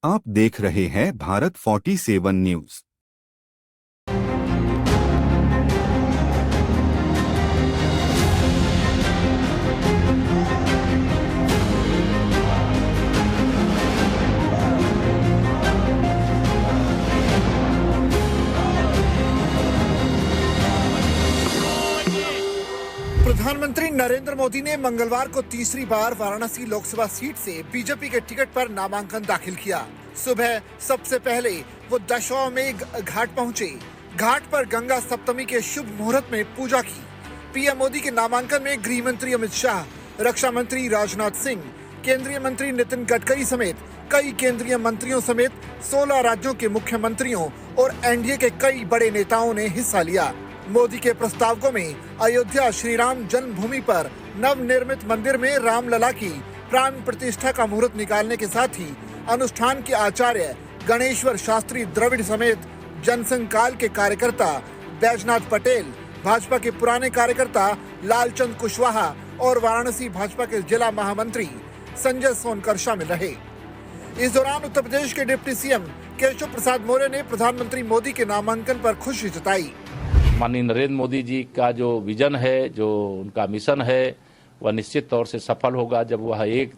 आप देख रहे हैं भारत 47 न्यूज। प्रधानमंत्री नरेंद्र मोदी ने मंगलवार को तीसरी बार वाराणसी लोकसभा सीट से बीजेपी के टिकट पर नामांकन दाखिल किया। सुबह सबसे पहले वो दशाश्वमेध घाट पहुंचे। घाट पर गंगा सप्तमी के शुभ मुहूर्त में पूजा की। पीएम मोदी के नामांकन में गृह मंत्री अमित शाह, रक्षा मंत्री राजनाथ सिंह, केंद्रीय मंत्री नितिन गडकरी समेत कई केंद्रीय मंत्रियों समेत 16 राज्यों के मुख्यमंत्रियों और एनडीए के कई बड़े नेताओं ने हिस्सा लिया। मोदी के प्रस्तावकों में अयोध्या श्री राम जन्मभूमि पर नवनिर्मित मंदिर में रामलला की प्राण प्रतिष्ठा का मुहूर्त निकालने के साथ ही अनुष्ठान के आचार्य गणेश्वर शास्त्री द्रविड़ समेत जनसंघ काल के कार्यकर्ता बैजनाथ पटेल, भाजपा के पुराने कार्यकर्ता लालचंद कुशवाहा और वाराणसी भाजपा के जिला महामंत्री संजय सोनकर शामिल रहे। इस दौरान उत्तर प्रदेश के डिप्टी सीएम केशव प्रसाद मौर्य ने प्रधानमंत्री मोदी के नामांकन पर खुशी जताई। माननीय नरेंद्र मोदी जी का जो विजन है, जो उनका मिशन है, वह निश्चित तौर से सफल होगा। जब वह एक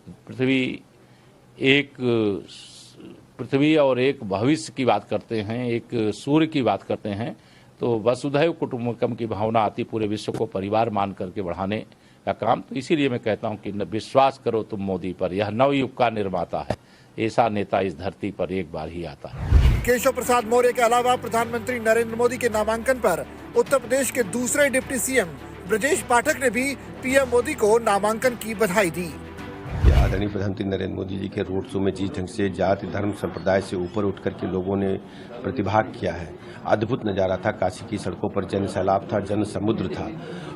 पृथ्वी और एक भविष्य की बात करते हैं, एक सूर्य की बात करते हैं, तो वसुधैव कुटुंबकम की भावना आती पूरे विश्व को परिवार मान करके बढ़ाने का काम। तो इसीलिए मैं कहता हूं कि विश्वास करो तुम मोदी पर, यह नवयुग का निर्माता है। ऐसा नेता इस धरती पर एक बार ही आता है। केशव प्रसाद मौर्य के अलावा प्रधानमंत्री नरेंद्र मोदी के नामांकन पर उत्तर प्रदेश के दूसरे डिप्टी सीएम ब्रजेश पाठक ने भी पीएम मोदी को नामांकन की बधाई दी। आदरणीय प्रधानमंत्री नरेंद्र मोदी जी के रोड शो में जिस ढंग से जाति धर्म संप्रदाय से ऊपर उठ करके लोगों ने प्रतिभाग किया है, अद्भुत नजारा था। काशी की सड़कों पर जन सैलाब था, जन समुद्र था।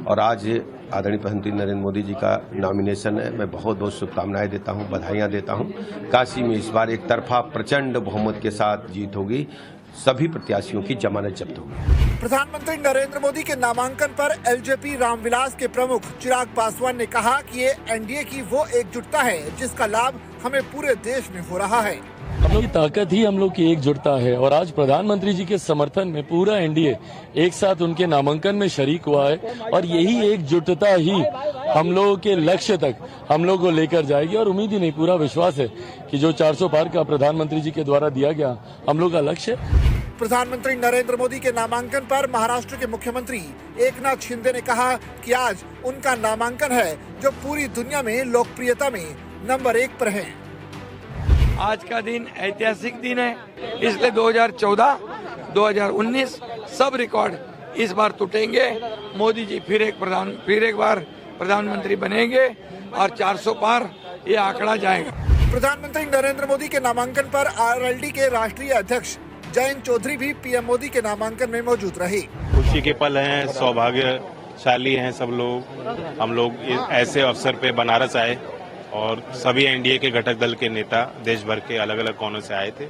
और आज आदरणीय प्रधानमंत्री नरेंद्र मोदी जी का नॉमिनेशन है। मैं बहुत बहुत शुभकामनाएं देता हूं, बधाइयां देता हूं। काशी में इस बार एक तरफा प्रचंड बहुमत के साथ जीत होगी। सभी प्रत्याशियों की जमानत जब्त होगी। प्रधानमंत्री नरेंद्र मोदी के नामांकन पर एलजेपी रामविलास के प्रमुख चिराग पासवान ने कहा कि ये एनडीए की वो एकजुटता है जिसका लाभ हमें पूरे देश में हो रहा है। हम लोग की ताकत ही हम लोग की एकजुटता है और आज प्रधानमंत्री जी के समर्थन में पूरा एनडीए एक साथ उनके नामांकन में शरीक हुआ है और यही एकजुटता ही हम लोगों के लक्ष्य तक हम लोग को लेकर जाएगी। और उम्मीद ही नहीं, पूरा विश्वास है कि जो 400 पार का प्रधानमंत्री जी के द्वारा दिया गया हम लोग का लक्ष्य है। प्रधानमंत्री नरेंद्र मोदी के नामांकन पर महाराष्ट्र के मुख्यमंत्री एकनाथ शिंदे ने कहा कि आज उनका नामांकन है जो पूरी दुनिया में लोकप्रियता में नंबर 1 पर है। आज का दिन ऐतिहासिक दिन है, इसलिए 2014, 2019 सब रिकॉर्ड इस बार टूटेंगे। मोदी जी फिर एक बार प्रधानमंत्री बनेंगे और 400 पार ये आंकड़ा जाएगा। प्रधानमंत्री नरेंद्र मोदी के नामांकन पर आरएलडी के राष्ट्रीय अध्यक्ष जयंत चौधरी भी पीएम मोदी के नामांकन में मौजूद रहे। खुशी के पल हैं, सौभाग्यशाली हैं सब लोग। हम लोग ऐसे अवसर पे बनारस आए और सभी एनडीए के घटक दल के नेता देश भर के अलग अलग कोनों से आए थे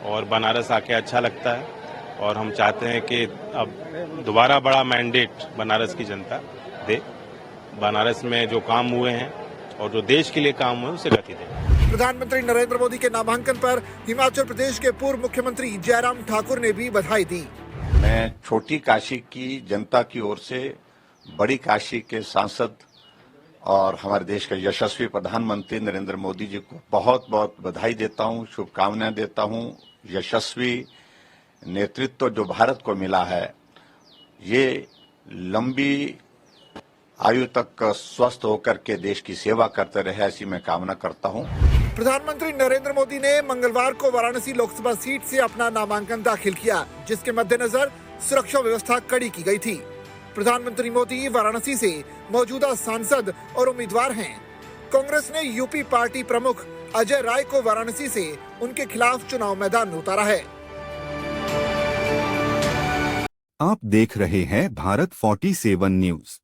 और बनारस आके अच्छा लगता है। और हम चाहते हैं कि अब दोबारा बड़ा मैंडेट बनारस की जनता दे। बनारस में जो काम हुए हैं और जो देश के लिए काम हुए उसे गति दे। प्रधानमंत्री नरेंद्र मोदी के नामांकन पर हिमाचल प्रदेश के पूर्व मुख्यमंत्री जयराम ठाकुर ने भी बधाई दी। मैं छोटी काशी की जनता की ओर से बड़ी काशी के सांसद और हमारे देश के यशस्वी प्रधानमंत्री नरेंद्र मोदी जी को बहुत बहुत बधाई देता हूं, शुभकामनाएं देता हूं। यशस्वी नेतृत्व जो भारत को मिला है, ये लंबी आयु तक स्वस्थ होकर के देश की सेवा करते रहे, ऐसी मैं कामना करता हूं। प्रधानमंत्री नरेंद्र मोदी ने मंगलवार को वाराणसी लोकसभा सीट से अपना नामांकन दाखिल किया, जिसके मद्देनजर सुरक्षा व्यवस्था कड़ी की गई थी। प्रधानमंत्री मोदी वाराणसी से मौजूदा सांसद और उम्मीदवार हैं। कांग्रेस ने यूपी पार्टी प्रमुख अजय राय को वाराणसी से उनके खिलाफ चुनाव मैदान में उतारा है। आप देख रहे हैं भारत 47 न्यूज।